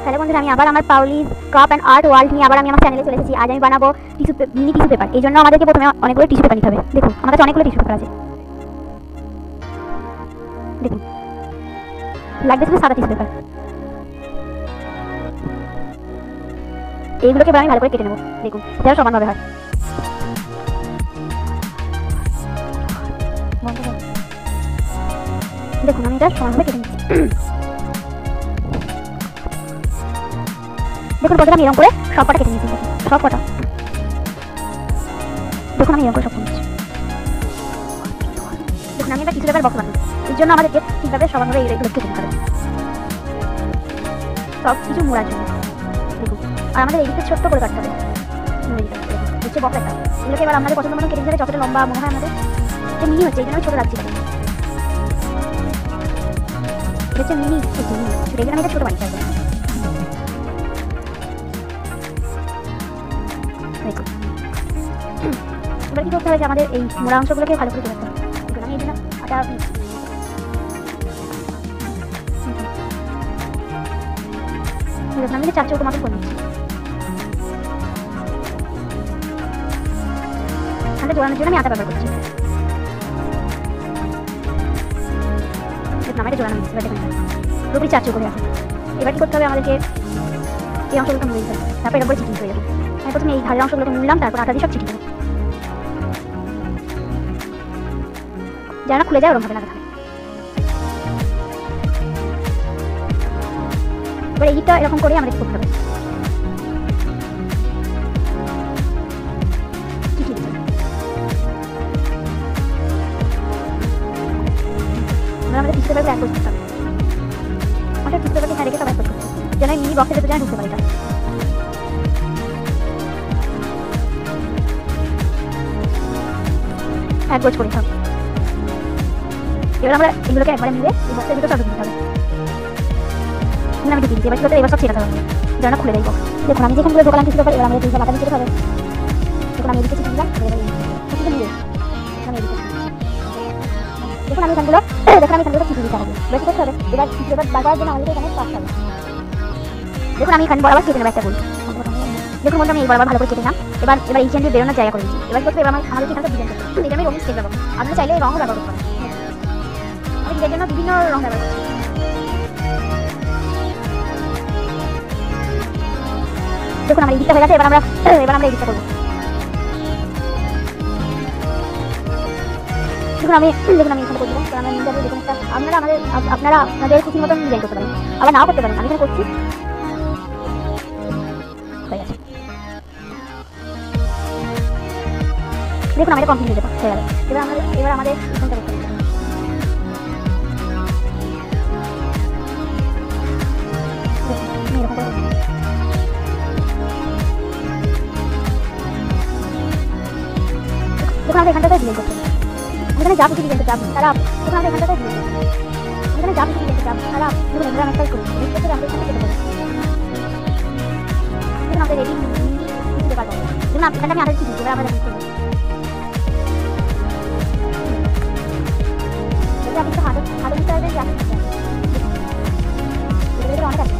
তাহলে বন্ধুরা আমি আবার আমার পাউলিস কাপ অ্যান্ড আর্ট ওয়ার্ল্ড নিয়ে আবার আমি আমার চ্যানেলে চলে এসেছি। আজ আমি বানাবো মিনি টিস্যু পেপার। এই জন্য আমাদেরকে প্রথমে অনেকগুলো টিস্যু পেপার নিতে হবে। দেখুন আমার কাছে অনেকগুলো টিস্যু পেপার আছে। দেখুন লাগবে শুধু সাদা টিস্যু পেপার। এইগুলোকে এবার আমি ভালো করে কেটে নেবো। দেখুন যেন সমানভাবে হয়। দেখুন আমি এটা সমানভাবে কেটে নিচ্ছি। দেখুন বন্ধুরা আমি এরকম করে সব কটা কেটে নিচ্ছি। সব কটা দেখুন আমি এরকম করে সব নিচ্ছি। দেখুন আমি এবার টিস্যু পেপার বক্স বানাবো। এর জন্য আমাদেরকে ঠিকভাবে সমানভাবে এইগুলো কেটে নিতে হবে, সব কিছু মোড়ার জন্য। দেখুন আর আমাদের এইদিকে ছোট্ট করে কাটতে হবে। হচ্ছে বক্স একটা, এগুলোকে এবার আমাদের পছন্দ মতো কেটে নিতে হবে। যতটা লম্বা মনে হয় আমাদের এটা মিনি হচ্ছে, এই জন্য আমি ছোটো রাখছি। এটা হচ্ছে মিনি, এই জন্য আমি এটা ছোটো বানিয়ে থাকবো। দেখুন এবার কী করতে হবে যে আমাদের এই মোড়া অংশগুলোকে ভালো করে কেটে রাখতে হবে। দেখুন আমি এই জন্য আটা আমি 4 চৌকো মতো করে নিচ্ছি। তাহলে জোড়ানোর জন্য আমি আটা ব্যবহার করছি। আমাদের জোড়ানো নিচ্ছি। এবার দেখুন পুরোপুরি 4 চৌকো হয়ে আছে। এবার কী করতে হবে আমাদেরকে এই অংশগুলোকে মুড়ে দিতে হবে। তারপর এরকম করে চিটিং হয়ে যাবে। আমি প্রথমে এই ধারের অংশগুলোকে মুড়লাম, তারপর আটা দিয়ে সব চিটিং দেবো যেন খুলে যায়, ওরকম ভাবে লাগাতে হবে। এবার এইটা এরকম করে আমাদের করতে হবে। আমাদের টিস্যু পেপারগুলো এক করতে হবে। আমাদের টিস্যু পেপারকে এখানে রেখে সবাই করতে হবে যেন মিনি বক্সের ভেতরে যেন ঢুকতে পারে। এক গোছ করে থাক। এবার আমরা এগুলোকে একবারে মিলে এই বক্সের ভিতরে সব ঢুকতে হবে। আমি ঢুকিয়ে দিচ্ছি। এবার কি করতে এবার সব ছেড়ে দেওয়া হবে যেন খুলে দেয় বক্স। দেখুন আমি যেখানগুলো ঢোকালাম টিস্যু পেপার, এবার আমাদের তিনটা মাথা নিচে হবে। দেখুন আমি এদিকে চিঠি দিলাম, দেখুন আমি এখানগুলো চিঠি দিতে হবে। এবার কি করতে হবে, এবার টিস্যু পেপার বার করার জন্য আমাদের এখানে কাটতে হবে। দেখুন আমি এখানে বরাবর কেটে নেবো একটা গোল। দেখুন বন্ধু আমি এই বরাবর ভালো করে কেটে নিলাম। এবার এই চেন দিয়ে বেরোনোর জায়গা করে দিচ্ছি। এবার করতে এবার আমাদের এখানে ডিজাইন করতে হবে। এটা আমি রঙিন স্কেচ ব্যবহার, আপনারা চাইলে রঙও ব্যবহার করতে পারেন। আমি ডিজাইনের জন্য বিভিন্ন রঙ ব্যবহার করছি। দেখুন আমার এই দিকটা হয়ে গেছে। এবার আমরা এই দিকটা করবো। দেখুন আমি এখানে করবো। আমরা নিয়ে যাবো। দেখুন একটা আপনারা আপনাদের খুশির মতন ডিজাইন করতে পারেন, আবার নাও করতে পারেন। আমি এখানে করছি, হয়ে গেছে। দেখুন আমাদের কমপ্লিট হয়ে যাবে, হয়ে গেল। এবার আমাদের এখানটা করতে হবে। দেখুন আমাদের এখানটাতে ডিজাইন করতে হবে। এখানে যা কিছু ডিজাইন করতে হবে তারা দেখুন আমাদের এখানটাতে ডিজাইন করতে হবে। এখানে যা কিছু ডিজাইন করতে হবে তারা দেখুন এগুলো আমি একটা করি। দেখতে আমাদের এখানে কেটে দেবো। দেখুন আমাদের রেডি দিতে পারবো। দেখুন এখানটা আমি আটা দিচ্ছি। এবার আমরা দেখতে পাবো আপনি তো হাতে দিতে পারবেন যে আপনি অনেক আছে।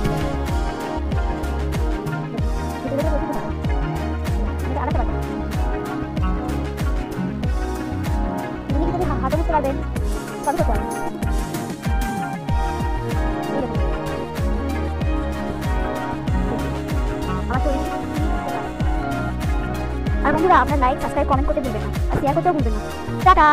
আলাদা পারবেন হাতে বুঝতে পারবেন, সবই করতে পারবেন। আর বন্ধুরা আপনার লাইক সাবস্ক্রাইব কমেন্ট করতে ভুলবেন না, আর শেয়ার করতেও ভুলবেন না। টাটা।